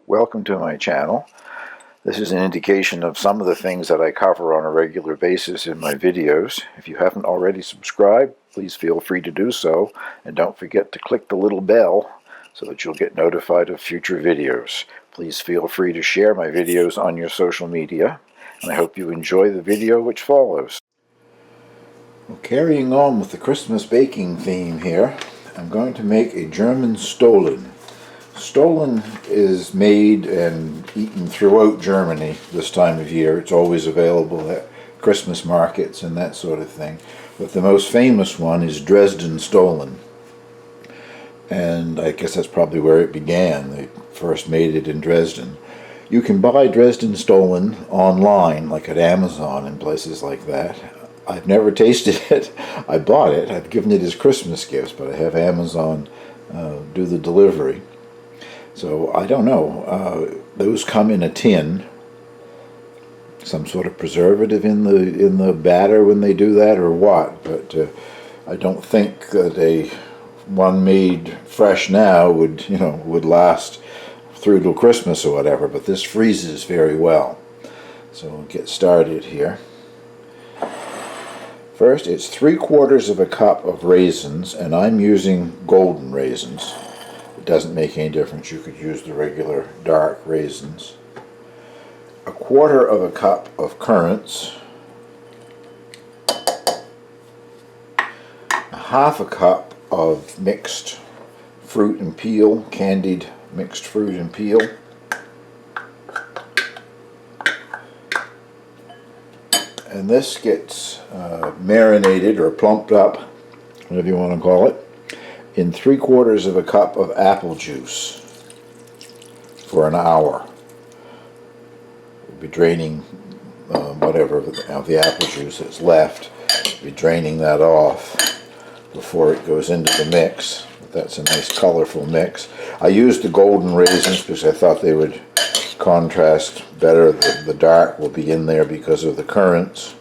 Welcome to my channel. This is an indication of some of the things that I cover on a regular basis in my videos. If you haven't already subscribed, please feel free to do so, and don't forget to click the little bell so that you'll get notified of future videos. Please feel free to share my videos on your social media, and I hope you enjoy the video which follows. Well, carrying on with the Christmas baking theme here, I'm going to make a German Stollen. Stollen is made and eaten throughout Germany this time of year. It's always available at Christmas markets and that sort of thing. But the most famous one is Dresden Stollen. And I guess that's probably where it began. They first made it in Dresden. You can buy Dresden Stollen online, like at Amazon and places like that. I've never tasted it. I bought it. I've given it as Christmas gifts, but I have Amazon do the delivery. So I don't know. Those come in a tin. Some sort of preservative in the batter when they do that, or what? But I don't think that one made fresh now would last through till Christmas or whatever. But this freezes very well. So we'll get started here. First, it's 3/4 of a cup of raisins, and I'm using golden raisins. It doesn't make any difference. You could use the regular dark raisins. 1/4 of a cup of currants. 1/2 a cup of mixed fruit and peel, candied mixed fruit and peel. And this gets marinated or plumped up, whatever you want to call it, in 3/4 of a cup of apple juice for an hour. We'll be draining whatever of the apple juice that's left. We'll be draining that off before it goes into the mix. But that's a nice colorful mix. I used the golden raisins because I thought they would contrast better. The dark will be in there because of the currants.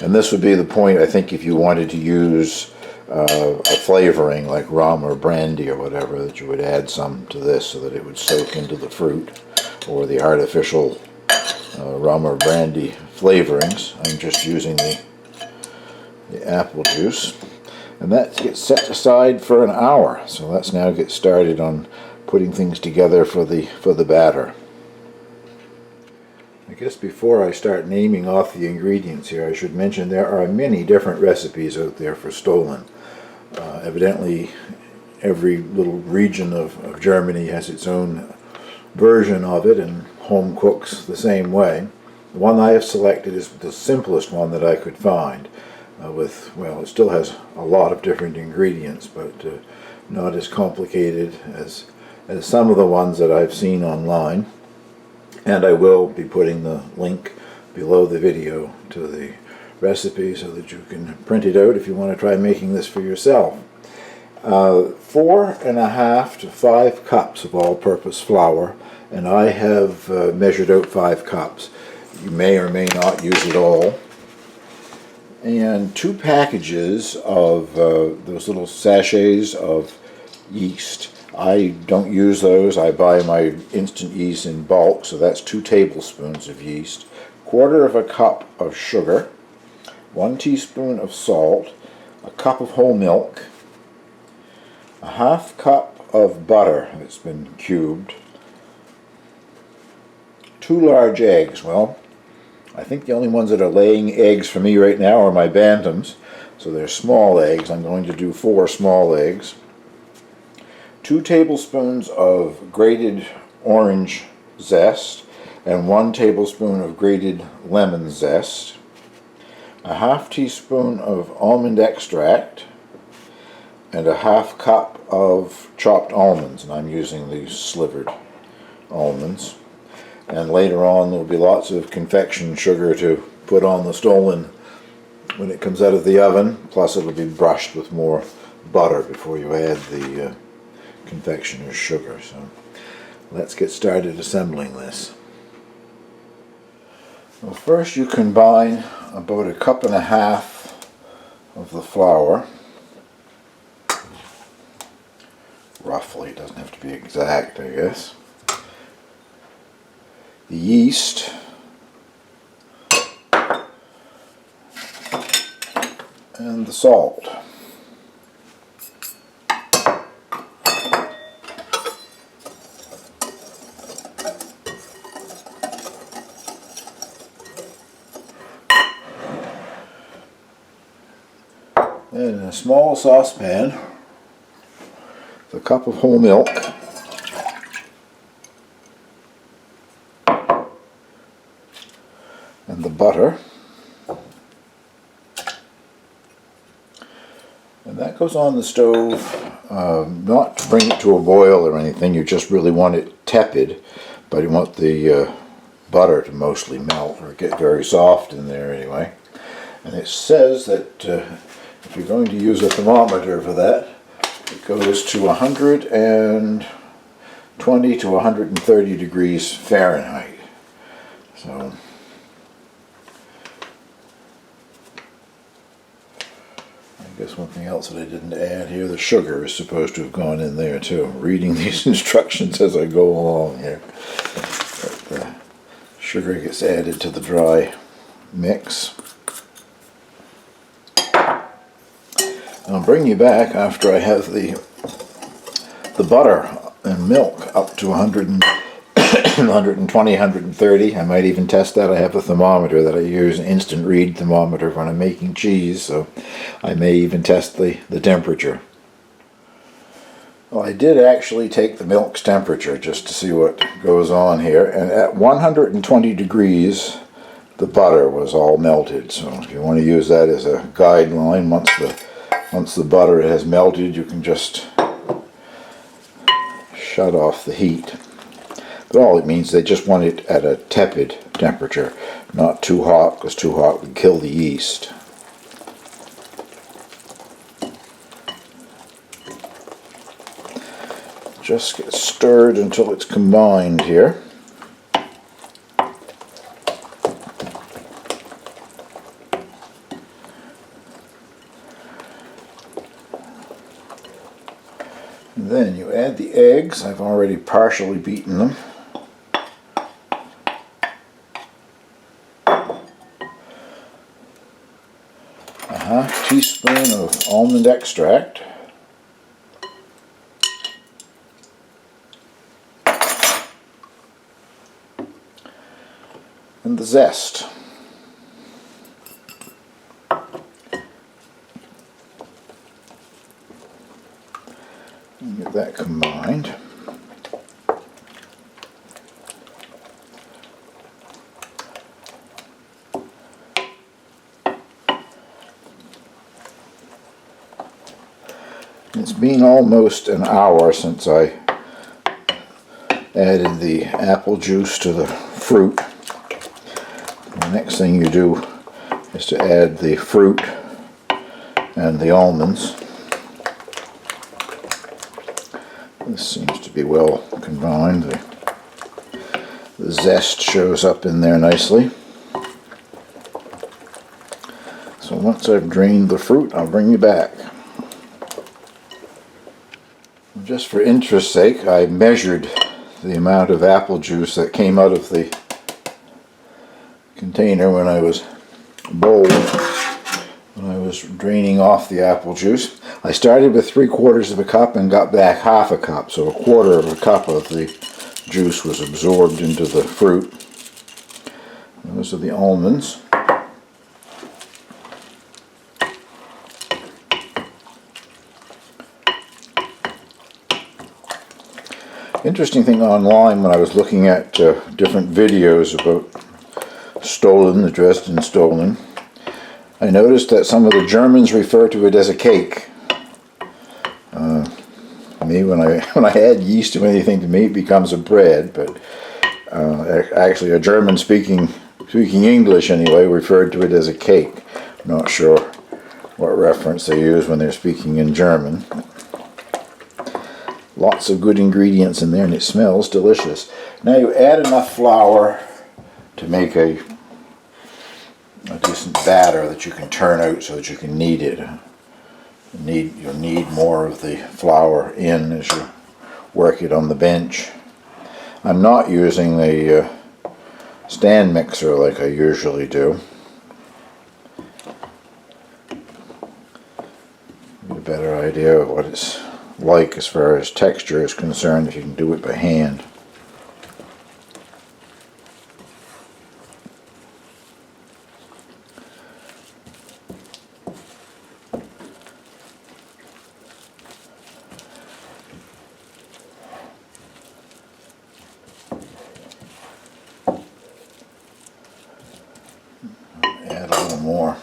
And this would be the point, I think, if you wanted to use a flavoring like rum or brandy or whatever, that you would add some to this so that it would soak into the fruit, or the artificial rum or brandy flavorings. I'm just using the apple juice. And that gets set aside for an hour. So let's now get started on putting things together for the batter. I guess before I start naming off the ingredients here, I should mention there are many different recipes out there for Stollen. Evidently, every little region of Germany has its own version of it, and home cooks the same way. The one I have selected is the simplest one that I could find. It still has a lot of different ingredients, but not as complicated as some of the ones that I've seen online. And I will be putting the link below the video to the recipe so that you can print it out if you want to try making this for yourself. 4.5 to 5 cups of all-purpose flour, and I have measured out 5 cups. You may or may not use it all. And 2 packages of those little sachets of yeast. I don't use those. I buy my instant yeast in bulk, so that's 2 tablespoons of yeast, 1/4 of a cup of sugar, 1 teaspoon of salt, a cup of whole milk, a 1/2 cup of butter that's been cubed, 2 large eggs. Well, I think the only ones that are laying eggs for me right now are my bantams, so they're small eggs. I'm going to do 4 small eggs. 2 tablespoons of grated orange zest and 1 tablespoon of grated lemon zest, a 1/2 teaspoon of almond extract, and a 1/2 cup of chopped almonds, and I'm using these slivered almonds. And later on there'll be lots of confection sugar to put on the Stollen when it comes out of the oven, plus it'll be brushed with more butter before you add the confectioner's sugar. So let's get started assembling this. Well, first you combine about 1.5 cups of the flour roughly. It doesn't have to be exact, I guess. The yeast. And the salt. And in a small saucepan, a cup of whole milk, and the butter, and that goes on the stove, not to bring it to a boil or anything. You just really want it tepid, but you want the butter to mostly melt or get very soft in there anyway. And it says that if you're going to use a thermometer for that, it goes to 120 to 130 degrees Fahrenheit. So I guess one thing else that I didn't add here, the sugar is supposed to have gone in there too. I'm reading these instructions as I go along here. But the sugar gets added to the dry mix. I'll bring you back after I have the butter and milk up to 120, 130. I might even test that. I have a thermometer that I use, an instant read thermometer when I'm making cheese, so I may even test the temperature. Well, I did actually take the milk's temperature just to see what goes on here, and at 120 degrees the butter was all melted. So if you want to use that as a guideline, once the butter has melted, you can just shut off the heat. But all it means, they just want it at a tepid temperature, not too hot, because too hot would kill the yeast. Just get stirred until it's combined here. Then you add the eggs. I've already partially beaten them. A half teaspoon of almond extract. And the zest. Get that combined. It's been almost an hour since I added the apple juice to the fruit. The next thing you do is to add the fruit and the almonds. This seems to be well combined. The zest shows up in there nicely. So once I've drained the fruit, I'll bring you back. Just for interest's sake, I measured the amount of apple juice that came out of the container when I was draining off the apple juice. I started with 3/4 of a cup and got back half a cup, so 1/4 of a cup of the juice was absorbed into the fruit. And those are the almonds. Interesting thing online when I was looking at different videos about Stollen, the Dresden Stollen, I noticed that some of the Germans refer to it as a cake. When I add yeast to anything, to me it becomes a bread, but actually a German speaking English anyway referred to it as a cake. I'm not sure what reference they use when they're speaking in German. Lots of good ingredients in there, and it smells delicious. Now you add enough flour to make a decent batter that you can turn out so that you can knead it. You'll need more of the flour in as you work it on the bench. I'm not using the stand mixer like I usually do. Get a better idea of what it's like as far as texture is concerned if you can do it by hand. Add a little more.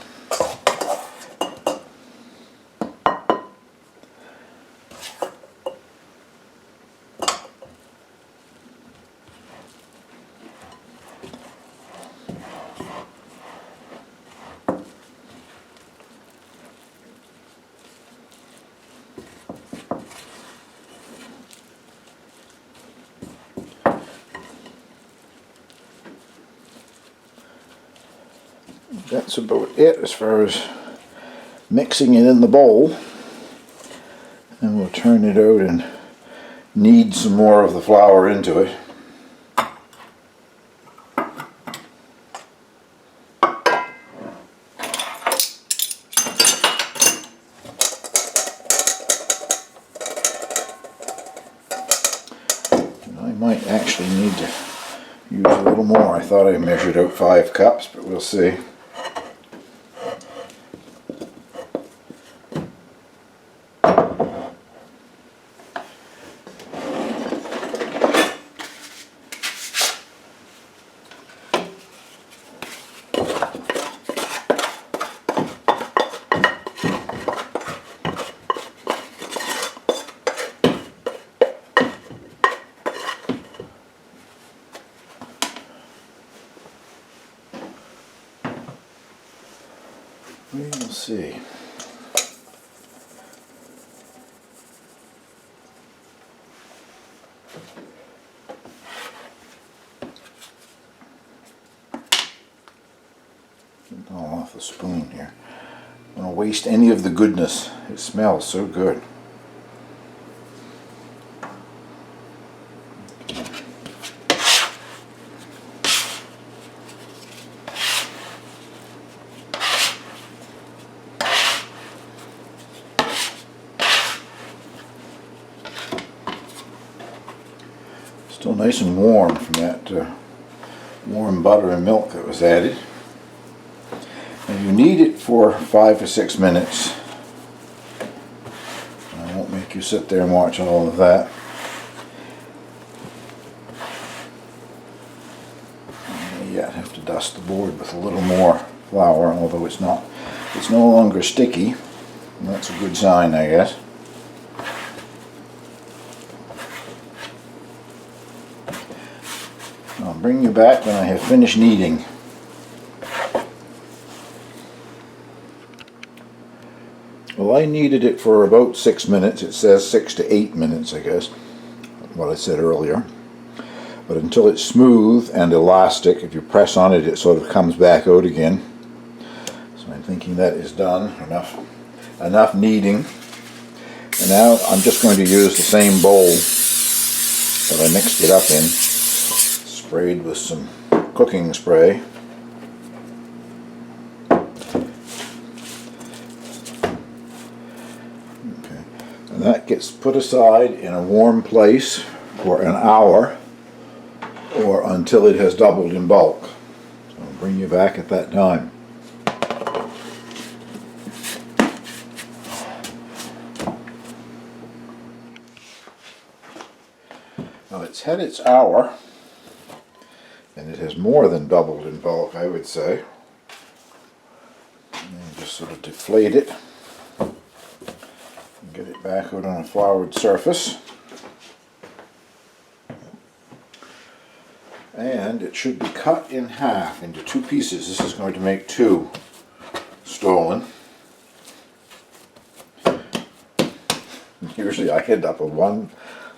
That's about it as far as mixing it in the bowl, and we'll turn it out and knead some more of the flour into it. I might actually need to use a little more. I thought I measured out 5 cups, but we'll see. We'll see. Get it all off the spoon here. I don't want to waste any of the goodness. It smells so good. Still nice and warm from that warm butter and milk that was added. And you knead it for 5 to 6 minutes. I won't make you sit there and watch all of that. Yet have to dust the board with a little more flour, although it's no longer sticky. And that's a good sign, I guess. I'll bring you back when I have finished kneading. Well, I kneaded it for about 6 minutes. It says 6 to 8 minutes, I guess, what I said earlier. But until it's smooth and elastic, if you press on it, it sort of comes back out again. So I'm thinking that is done. Enough kneading. And now I'm just going to use the same bowl that I mixed it up in, sprayed with some cooking spray. Okay. And that gets put aside in a warm place for an hour or until it has doubled in bulk. So I'll bring you back at that time. Now it's had its hour, and it has more than doubled in bulk, I would say. And just sort of deflate it and get it back out on a floured surface. And it should be cut in half into 2 pieces. This is going to make 2 Stollen. Usually I end up with 1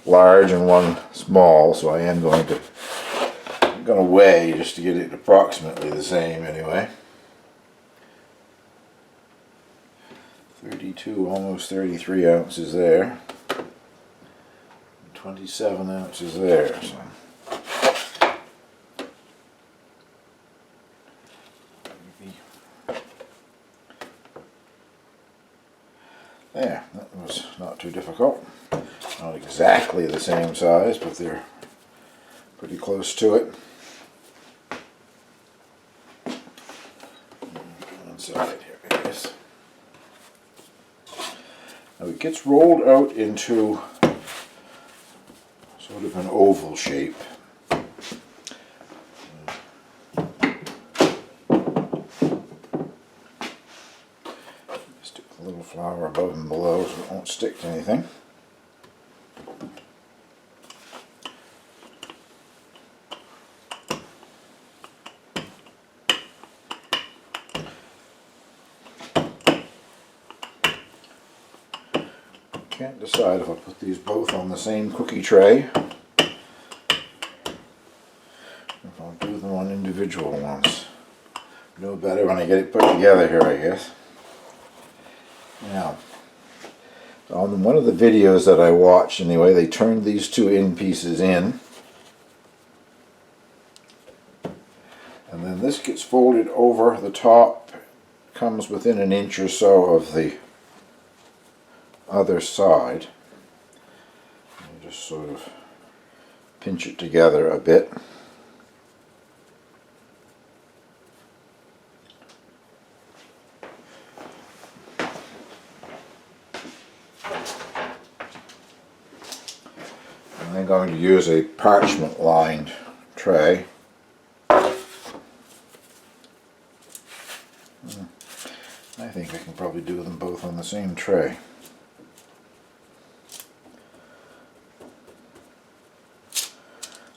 large and 1 small, so I am going to weigh just to get it approximately the same anyway. 32, almost 33 ounces there. 27 ounces there. So. There, that was not too difficult. Not exactly the same size, but they're pretty close to it. Inside here it is. Now it gets rolled out into sort of an oval shape. Stick a little flour above and below so it won't stick to anything. Can't decide if I'll put these both on the same cookie tray, if I'll do them on individual ones. No better when I get it put together here, I guess. Now, on one of the videos that I watched anyway, they turned these two end pieces in, and then this gets folded over the top, comes within an inch or so of the other side. And just sort of pinch it together a bit. And I'm going to use a parchment lined tray. I think I can probably do them both on the same tray.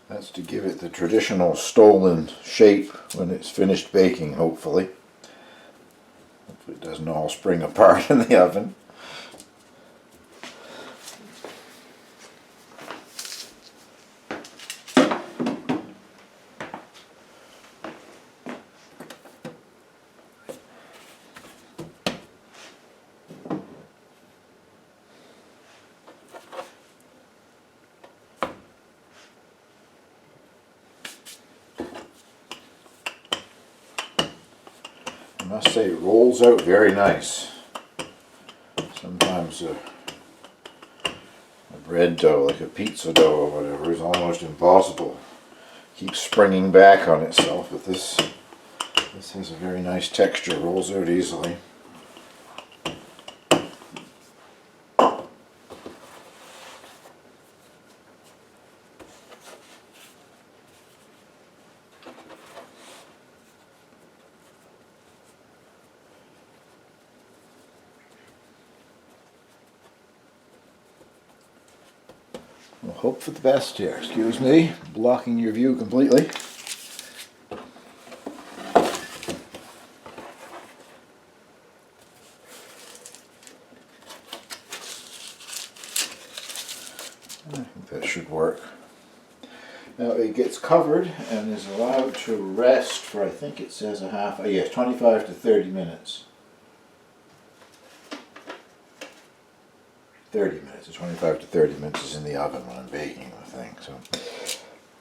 That's to give it the traditional Stollen shape when it's finished baking, hopefully. Hopefully it doesn't all spring apart in the oven. I must say it rolls out very nice. Sometimes a bread dough, like a pizza dough or whatever, is almost impossible. Keeps springing back on itself, but this has a very nice texture, rolls out easily. We'll hope for the best here. Excuse me, blocking your view completely. I think that should work. Now it gets covered and is allowed to rest for, I think it says 25 to 30 minutes. 30 minutes, 25 to 30 minutes is in the oven when I'm baking the thing. So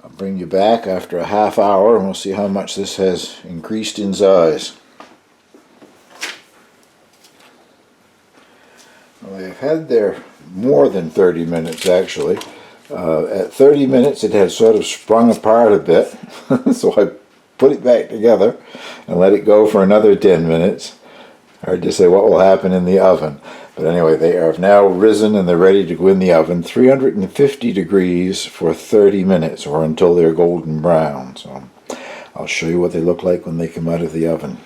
I'll bring you back after a half hour and we'll see how much this has increased in size. Well, they've had there more than 30 minutes actually. At 30 minutes it had sort of sprung apart a bit, so I put it back together and let it go for another 10 minutes. Hard to say what will happen in the oven. But anyway, they have now risen and they're ready to go in the oven, 350 degrees for 30 minutes or until they're golden brown. So I'll show you what they look like when they come out of the oven.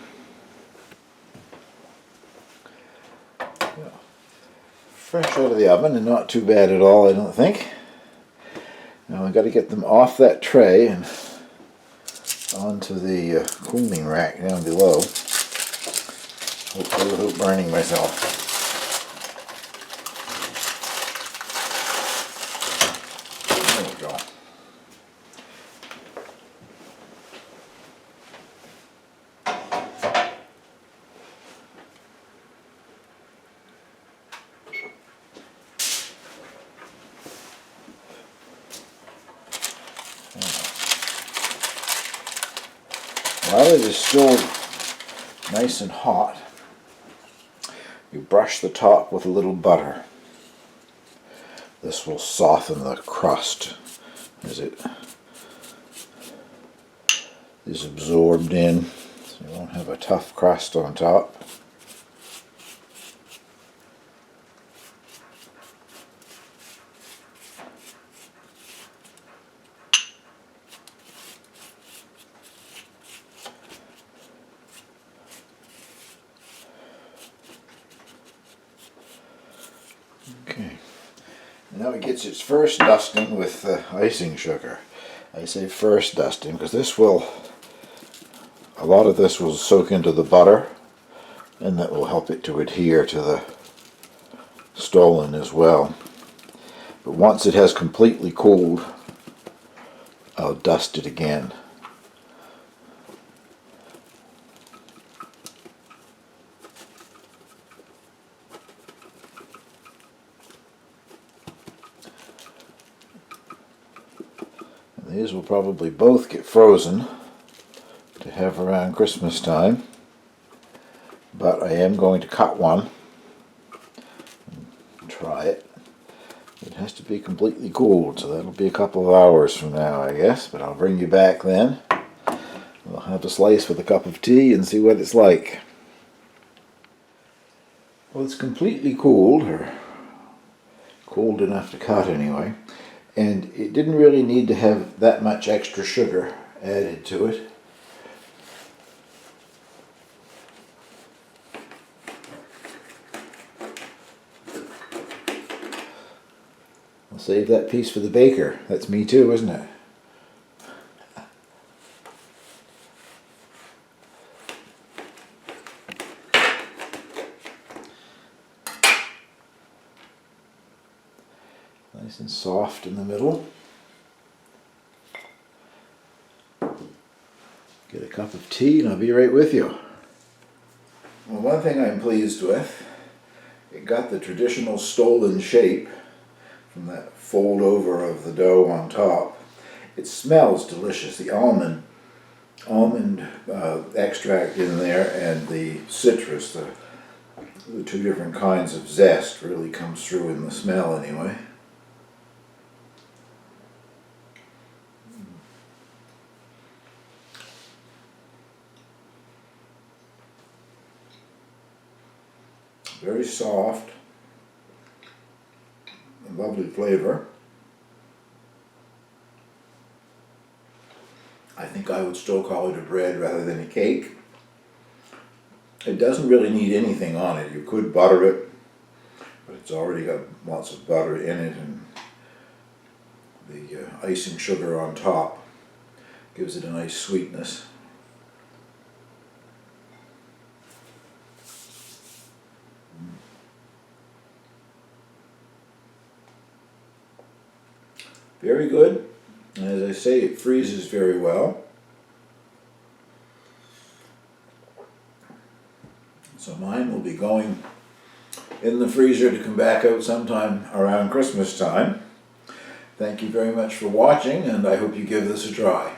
Fresh out of the oven and not too bad at all, I don't think. Now I've got to get them off that tray and onto the cooling rack down below. Hopefully without burning myself. There we go. While it is still nice and hot, you brush the top with a little butter. This will soften the crust as it is absorbed in, so you won't have a tough crust on top. Okay, now it gets its first dusting with the icing sugar. I say first dusting because a lot of this will soak into the butter, and that will help it to adhere to the Stollen as well. But once it has completely cooled, I'll dust it again. These will probably both get frozen to have around Christmas time, but I am going to cut one and try it. It has to be completely cooled, so that'll be a couple of hours from now, I guess, but I'll bring you back then. We'll have a slice with a cup of tea and see what it's like. Well, it's completely cooled, or cold enough to cut anyway. And it didn't really need to have that much extra sugar added to it. I'll save that piece for the baker. That's me too, isn't it? Nice and soft in the middle. Get a cup of tea and I'll be right with you. Well, one thing I'm pleased with, it got the traditional Stollen shape from that fold over of the dough on top. It smells delicious. The almond extract in there and the citrus, the two different kinds of zest really comes through in the smell anyway. Very soft, a lovely flavor. I think I would still call it a bread rather than a cake. It doesn't really need anything on it. You could butter it, but it's already got lots of butter in it, and the icing sugar on top gives it a nice sweetness. Very good. And as I say, it freezes very well. So mine will be going in the freezer to come back out sometime around Christmas time. Thank you very much for watching, and I hope you give this a try.